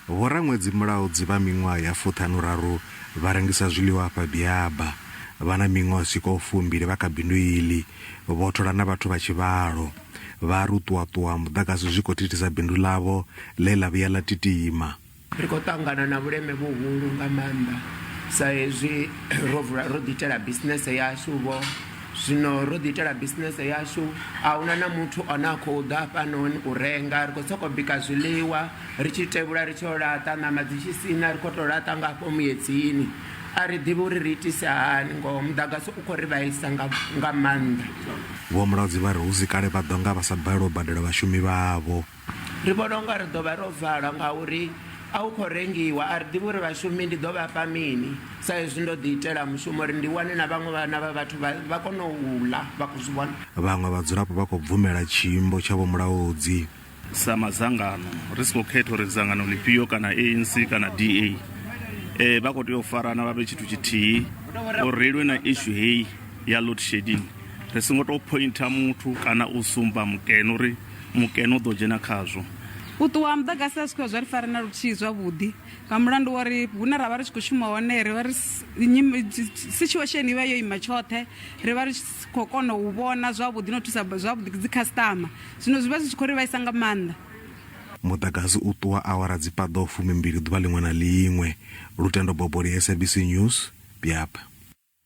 Vhoraṅwedzi mulaudzi vha miṅwaha ya 43 vha rengisa zwiḽiwa hafha Biaba. Vha na miṅwaha swikaho 20 vha kha bindu iḽi. Vho thola na vhathu vha tshivhalo. Vha ri ṱuwa muḓagasi zwi khou thithisa bindu ḽavho ḽe ḽa vhuya ḽa titima. Ri khou ṱangana na vhuleme vhuhulu nga maanḓa sa hezwi ro ḓiitela bisinese yashu vho. Zwino ro ḓiitela bisinese yashu ahuna na muthu ane a khou ḓa hafhanoni u renga. Ri khou sokou bika zwiḽiwa ri tshi tevhula ri tshi yo laṱa ṋama dzi tshi sina ri khou tou laṱa nga hafho muyedzini. A ri ḓivhi uri ri itise hani ngoho muḓagasi u khou ri vhaisa nga maanḓa. Vho mulaudzi vha ri hu si kale vha ḓo nga vha sa balelwa u badela vhashumi vhavho. Ri vhona unga ri ḓo vha ro vala ngauri a u khou rengiwa a ri ḓivhi uri vhashumi ndi ḓo vha fha mini sa hezwi ndo ḓiitela mushumo uri ndi wane na vhaṅwe vhana vha vhathu vha kone u ḽa vha khou zwi vhona. Vhaṅwe vhadzulapo vha khou bvumela tshiimbo tsha vho mulaudzi. Sa madzangano ri si khou khetha uri dzangano ḽifhio kana ANC kana DA vha khou tea u farana vha vhe tshithu tshithihi uri ri lwe na issue heyi ya load shedding. Ri songo tou pointa muthu kana u sumba mukeno uri mukeno u ḓo dzhena khazwo. U ṱuwa muḓagasi a swika zwa ri fara na luthihi zwavhuḓi nga mulandu wa ri hune ra vha ri tshi khou shuma hone ri vha ri situation i vha yo ima tshoṱhe ri vha ri khou kona u vhona zwavhuḓi no thusa zwavhuḓi dzi customer. Zwino zwi vha zwi tshi khou ri vhaisa nga maanḓa. Muḓagasi u ṱuwa awara dzi paḓaho 12 ḓuvha ḽiṅwe na ḽiṅwe. Lutendo Boboli, SABC News, Biaba.